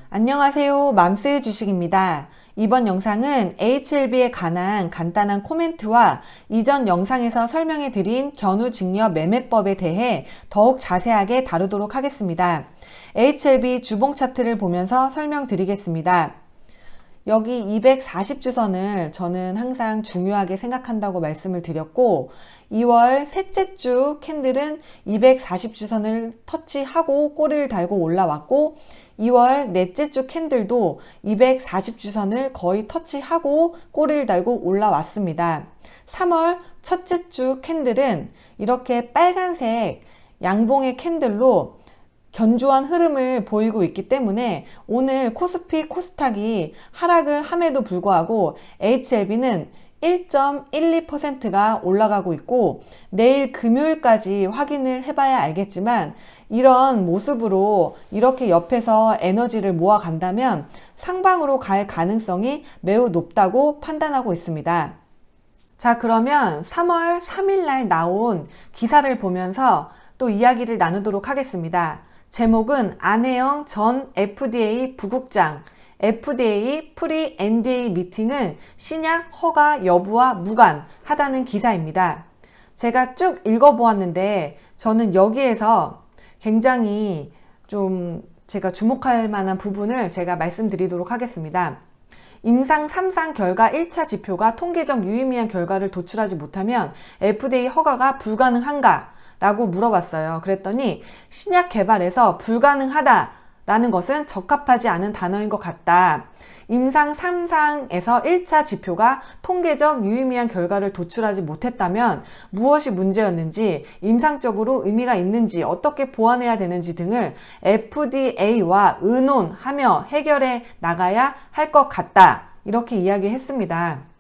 안녕하세요. 맘스 주식입니다. 이번 영상은 HLB에 관한 간단한 코멘트와 이전 영상에서 설명해 드린 견우직녀 매매법에 대해 더욱 자세하게 다루도록 하겠습니다. HLB 주봉 차트를 보면서 설명드리겠습니다. 여기 240주선을 저는 항상 중요하게 생각한다고 말씀을 드렸고 2월 셋째 주 캔들은 240주선을 터치하고 꼬리를 달고 올라왔고 2월 넷째 주 캔들도 240주선을 거의 터치하고 꼬리를 달고 올라왔습니다. 3월 첫째 주 캔들은 이렇게 빨간색 양봉의 캔들로 견조한 흐름을 보이고 있기 때문에 오늘 코스피 코스닥이 하락을 함에도 불구하고 HLB는 1.12%가 올라가고 있고 내일 금요일까지 확인을 해봐야 알겠지만 이런 모습으로 이렇게 옆에서 에너지를 모아 간다면 상방으로 갈 가능성이 매우 높다고 판단하고 있습니다. 자, 그러면 3월 3일 날 나온 기사를 보면서 또 이야기를 나누도록 하겠습니다. 제목은 안혜영 전 FDA 부국장 FDA 프리-NDA 미팅은 신약 허가 여부와 무관하다는 기사입니다. 제가 쭉 읽어보았는데 저는 여기에서 굉장히 좀 제가 주목할 만한 부분을 제가 말씀드리도록 하겠습니다. 임상 3상 결과 1차 지표가 통계적 유의미한 결과를 도출하지 못하면 FDA 허가가 불가능한가? 라고 물어봤어요. 그랬더니 신약 개발에서 불가능하다라는 것은 적합하지 않은 단어인 것 같다. 임상 3상에서 1차 지표가 통계적 유의미한 결과를 도출하지 못했다면 무엇이 문제였는지, 임상적으로 의미가 있는지, 어떻게 보완해야 되는지 등을 FDA와 의논하며 해결해 나가야 할 것 같다. 이렇게 이야기했습니다.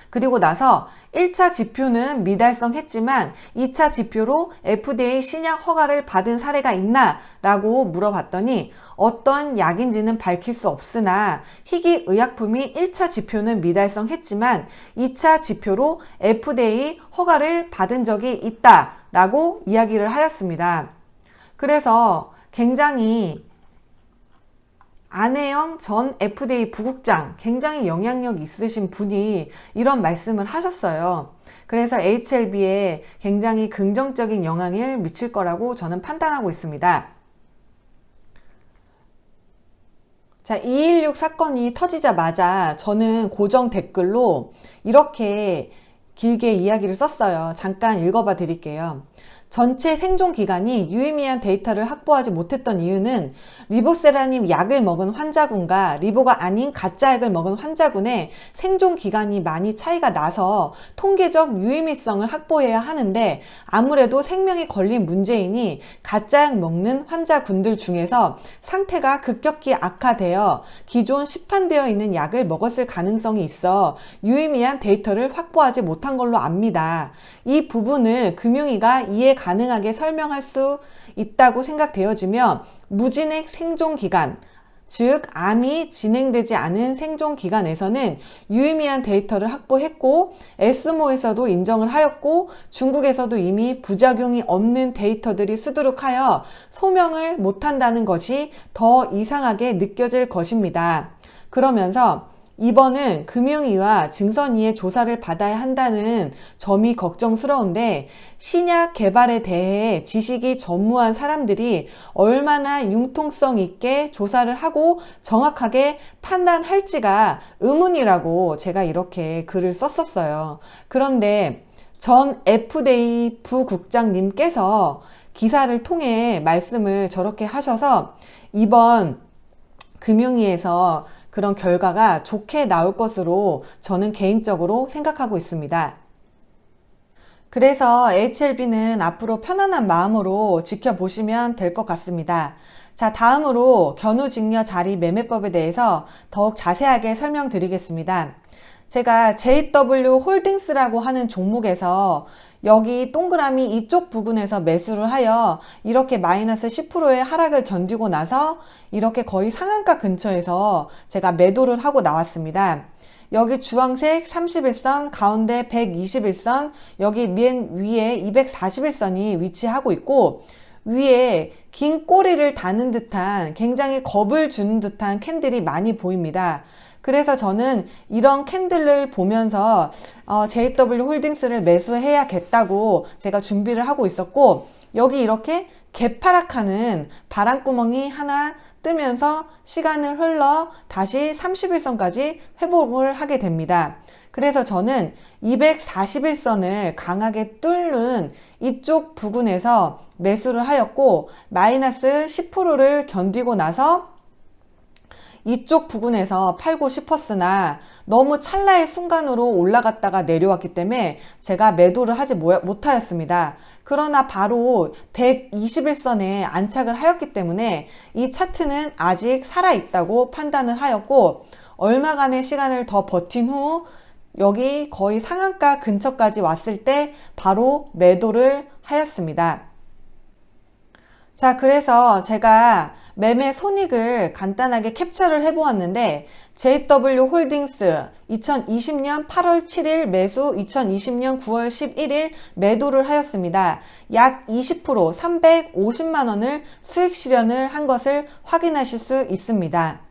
그리고 나서 1차 지표는 미달성했지만 2차 지표로 FDA 신약 허가를 받은 사례가 있나? 라고 물어봤더니 어떤 약인지는 밝힐 수 없으나 희귀의약품이 1차 지표는 미달성했지만 2차 지표로 FDA 허가를 받은 적이 있다 라고 이야기를 하였습니다. 그래서 굉장히 안혜영 전 FDA 부국장, 굉장히 영향력 있으신 분이 이런 말씀을 하셨어요. 그래서 HLB에 굉장히 긍정적인 영향을 미칠 거라고 저는 판단하고 있습니다. 자, 216 사건이 터지자마자 저는 고정 댓글로 이렇게 길게 이야기를 썼어요. 잠깐 읽어봐 드릴게요. 전체 생존 기간이 유의미한 데이터를 확보하지 못했던 이유는 리보세라님 약을 먹은 환자군과 리보가 아닌 가짜 약을 먹은 환자군의 생존 기간이 많이 차이가 나서 통계적 유의미성을 확보해야 하는데 아무래도 생명이 걸린 문제이니 가짜 약 먹는 환자군들 중에서 상태가 급격히 악화되어 기존 시판되어 있는 약을 먹었을 가능성이 있어 유의미한 데이터를 확보하지 못한 걸로 압니다. 이 부분을 금융위가 이해 가능하게 설명할 수 있다고 생각되어지며 무진액 생존기간, 즉 암이 진행되지 않은 생존기간에서는 유의미한 데이터를 확보했고 에스모에서도 인정을 하였고 중국에서도 이미 부작용이 없는 데이터들이 수두룩하여 소명을 못한다는 것이 더 이상하게 느껴질 것입니다. 그러면서 이번은 금융위와 증선위의 조사를 받아야 한다는 점이 걱정스러운데 신약 개발에 대해 지식이 전무한 사람들이 얼마나 융통성 있게 조사를 하고 정확하게 판단할지가 의문이라고 제가 이렇게 글을 썼었어요. 그런데 전 FDA 부국장님께서 기사를 통해 말씀을 저렇게 하셔서 이번 금융위에서 그런 결과가 좋게 나올 것으로 저는 개인적으로 생각하고 있습니다. 그래서 HLB는 앞으로 편안한 마음으로 지켜보시면 될 것 같습니다. 자, 다음으로 견우직녀 자리 매매법에 대해서 더욱 자세하게 설명드리겠습니다. 제가 JW 홀딩스라고 하는 종목에서 여기 동그라미 이쪽 부분에서 매수를 하여 이렇게 마이너스 10%의 하락을 견디고 나서 이렇게 거의 상한가 근처에서 제가 매도를 하고 나왔습니다. 여기 주황색 31선, 가운데 121선, 여기 맨 위에 241선이 위치하고 있고 위에 긴 꼬리를 다는 듯한 굉장히 겁을 주는 듯한 캔들이 많이 보입니다. 그래서 저는 이런 캔들을 보면서 JW 홀딩스를 매수해야겠다고 제가 준비를 하고 있었고, 여기 이렇게 개파락하는 바람구멍이 하나 뜨면서 시간을 흘러 다시 30일선까지 회복을 하게 됩니다. 그래서 저는 241선을 강하게 뚫는 이쪽 부근에서 매수를 하였고, 마이너스 10%를 견디고 나서 이쪽 부근에서 팔고 싶었으나 너무 찰나의 순간으로 올라갔다가 내려왔기 때문에 제가 매도를 하지 못하였습니다. 그러나 바로 121선에 안착을 하였기 때문에 이 차트는 아직 살아있다고 판단을 하였고, 얼마간의 시간을 더 버틴 후 여기 거의 상한가 근처까지 왔을 때 바로 매도를 하였습니다. 자, 그래서 제가 매매 손익을 간단하게 캡처를 해보았는데, JW 홀딩스 2020년 8월 7일 매수, 2020년 9월 11일 매도를 하였습니다. 약 20% 350만원을 수익 실현을 한 것을 확인하실 수 있습니다.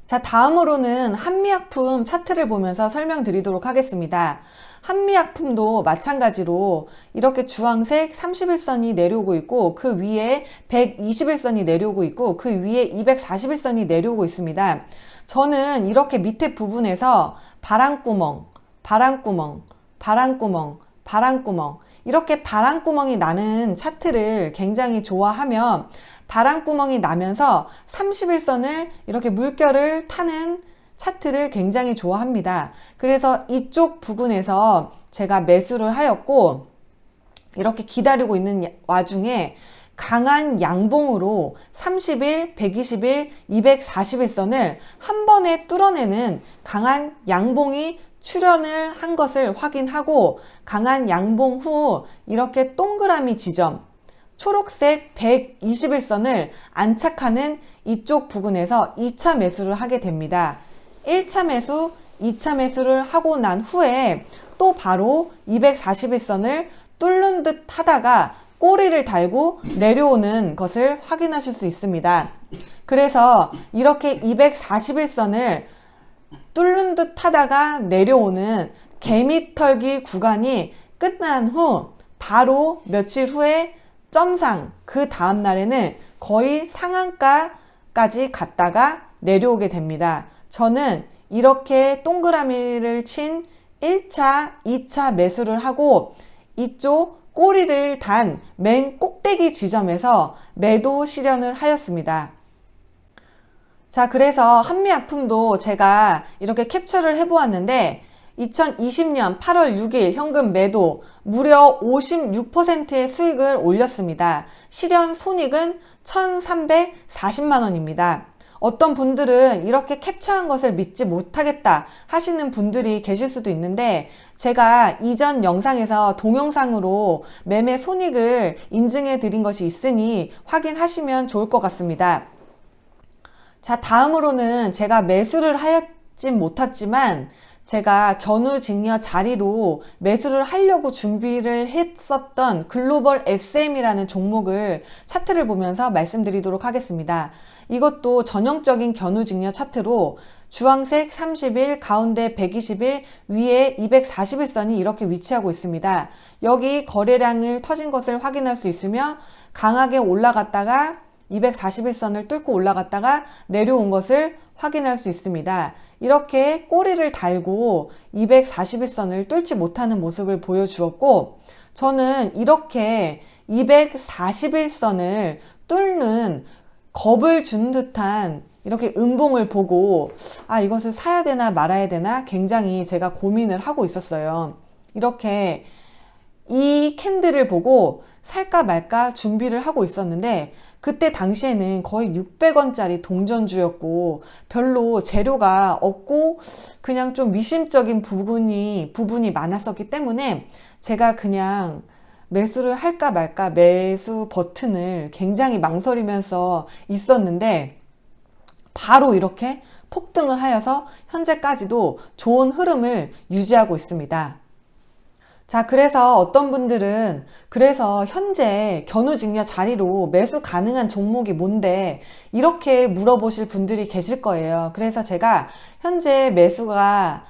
자, 다음으로는 한미약품 차트를 보면서 설명드리도록 하겠습니다. 한미약품도 마찬가지로 이렇게 주황색 31선이 내려오고 있고, 그 위에 121선이 내려오고 있고, 그 위에 241선이 내려오고 있습니다. 저는 이렇게 밑에 부분에서 바람구멍, 바람구멍, 바람구멍, 바람구멍, 이렇게 바람구멍이 나는 차트를 굉장히 좋아하며, 바람구멍이 나면서 31선을 이렇게 물결을 타는 차트를 굉장히 좋아합니다. 그래서 이쪽 부분에서 제가 매수를 하였고, 이렇게 기다리고 있는 와중에 강한 양봉으로 30일, 120일, 241선을 한 번에 뚫어내는 강한 양봉이 출현을 한 것을 확인하고, 강한 양봉 후 이렇게 동그라미 지점, 초록색 121선을 안착하는 이쪽 부근에서 2차 매수를 하게 됩니다. 1차 매수, 2차 매수를 하고 난 후에 또 바로 241선을 뚫는 듯 하다가 꼬리를 달고 내려오는 것을 확인하실 수 있습니다. 그래서 이렇게 241선을 뚫는 듯 하다가 내려오는 개미털기 구간이 끝난 후 바로 며칠 후에 점상, 그 다음 날에는 거의 상한가까지 갔다가 내려오게 됩니다. 저는 이렇게 동그라미를 친 1차, 2차 매수를 하고 이쪽 꼬리를 단 맨 꼭대기 지점에서 매도 실현을 하였습니다. 자, 그래서 한미약품도 제가 이렇게 캡처를 해보았는데, 2020년 8월 6일 현금 매도 무려 56%의 수익을 올렸습니다. 실현 손익은 1,340만원입니다. 어떤 분들은 이렇게 캡처한 것을 믿지 못하겠다 하시는 분들이 계실 수도 있는데, 제가 이전 영상에서 동영상으로 매매 손익을 인증해 드린 것이 있으니 확인하시면 좋을 것 같습니다. 자, 다음으로는 제가 매수를 하였진 못했지만 제가 견우직녀 자리로 매수를 하려고 준비를 했었던 글로벌 SM이라는 종목을 차트를 보면서 말씀드리도록 하겠습니다. 이것도 전형적인 견우직녀 차트로 주황색 30일, 가운데 120일, 위에 241선이 이렇게 위치하고 있습니다. 여기 거래량을 터진 것을 확인할 수 있으며, 강하게 올라갔다가 241선을 뚫고 올라갔다가 내려온 것을 확인할 수 있습니다. 이렇게 꼬리를 달고 241선을 뚫지 못하는 모습을 보여주었고, 저는 이렇게 241선을 뚫는 겁을 준 듯한 이렇게 음봉을 보고 이것을 사야 되나 말아야 되나 굉장히 제가 고민을 하고 있었어요. 이렇게 이 캔들을 보고 살까 말까 준비를 하고 있었는데, 그때 당시에는 거의 600원짜리 동전주였고 별로 재료가 없고 그냥 좀 미심적인 부분이 많았었기 때문에 제가 그냥 매수를 할까 말까 매수 버튼을 굉장히 망설이면서 있었는데, 바로 이렇게 폭등을 하여서 현재까지도 좋은 흐름을 유지하고 있습니다. 자, 그래서 어떤 분들은 그래서 현재 견우직녀 자리로 매수 가능한 종목이 뭔데 이렇게 물어보실 분들이 계실 거예요. 그래서 제가 현재 매수가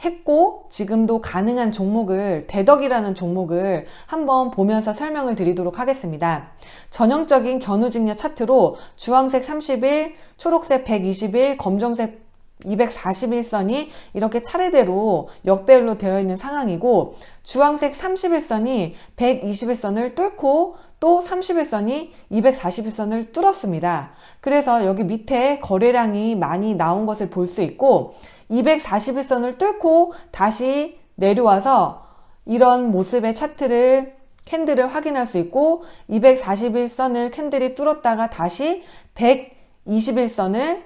했고 지금도 가능한 종목을 대덕이라는 종목을 한번 보면서 설명을 드리도록 하겠습니다. 전형적인 견우직녀 차트로 주황색 30일, 초록색 120일, 검정색 241선이 이렇게 차례대로 역배열로 되어 있는 상황이고 주황색 31선이 121선을 뚫고 또 31선이 241선을 뚫었습니다. 그래서 여기 밑에 거래량이 많이 나온 것을 볼 수 있고 241선을 뚫고 다시 내려와서 이런 모습의 차트를 캔들을 확인할 수 있고 241선을 캔들이 뚫었다가 다시 121선을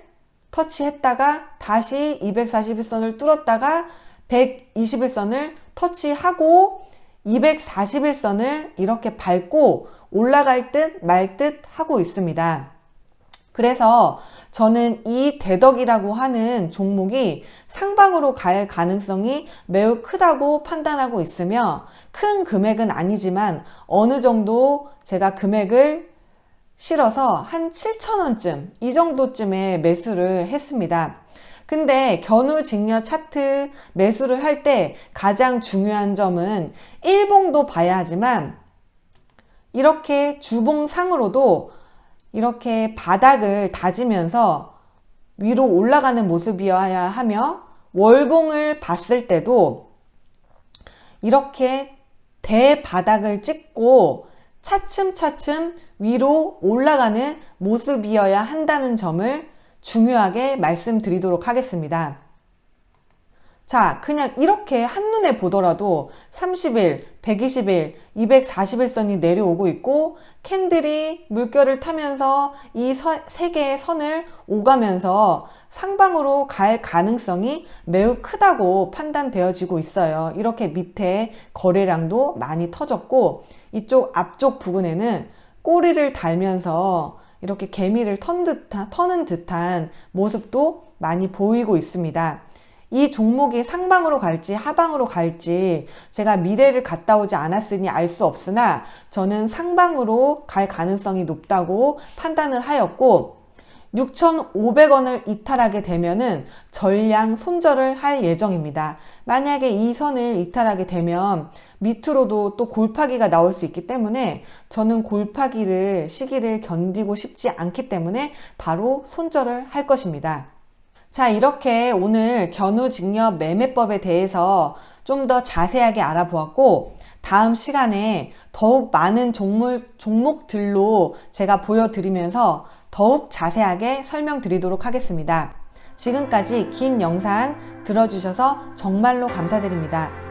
터치했다가 다시 241선을 뚫었다가 121선을 터치하고 241선을 이렇게 밟고 올라갈 듯 말 듯 하고 있습니다. 그래서 저는 이 대덕이라고 하는 종목이 상방으로 갈 가능성이 매우 크다고 판단하고 있으며 큰 금액은 아니지만 어느 정도 제가 금액을 실어서 한 7,000원쯤 이 정도쯤에 매수를 했습니다. 근데 견우직녀 차트 매수를 할 때 가장 중요한 점은 일봉도 봐야 하지만 이렇게 주봉상으로도 이렇게 바닥을 다지면서 위로 올라가는 모습이어야 하며 월봉을 봤을 때도 이렇게 대바닥을 찍고 차츰차츰 위로 올라가는 모습이어야 한다는 점을 중요하게 말씀드리도록 하겠습니다. 자, 그냥 이렇게 한눈에 보더라도 30일, 120일, 241선이 내려오고 있고 캔들이 물결을 타면서 이 세 개의 선을 오가면서 상방으로 갈 가능성이 매우 크다고 판단되어지고 있어요. 이렇게 밑에 거래량도 많이 터졌고 이쪽 앞쪽 부분에는 꼬리를 달면서 이렇게 개미를 터는 듯한 모습도 많이 보이고 있습니다. 이 종목이 상방으로 갈지 하방으로 갈지 제가 미래를 갔다 오지 않았으니 알 수 없으나 저는 상방으로 갈 가능성이 높다고 판단을 하였고 6,500원을 이탈하게 되면은 전량 손절을 할 예정입니다. 만약에 이 선을 이탈하게 되면 밑으로도 또 골파기가 나올 수 있기 때문에 저는 골파기를 시기를 견디고 싶지 않기 때문에 바로 손절을 할 것입니다. 자, 이렇게 오늘 견우직녀 매매법에 대해서 좀 더 자세하게 알아보았고 다음 시간에 더욱 많은 종목들로 제가 보여드리면서 더욱 자세하게 설명드리도록 하겠습니다. 지금까지 긴 영상 들어주셔서 정말로 감사드립니다.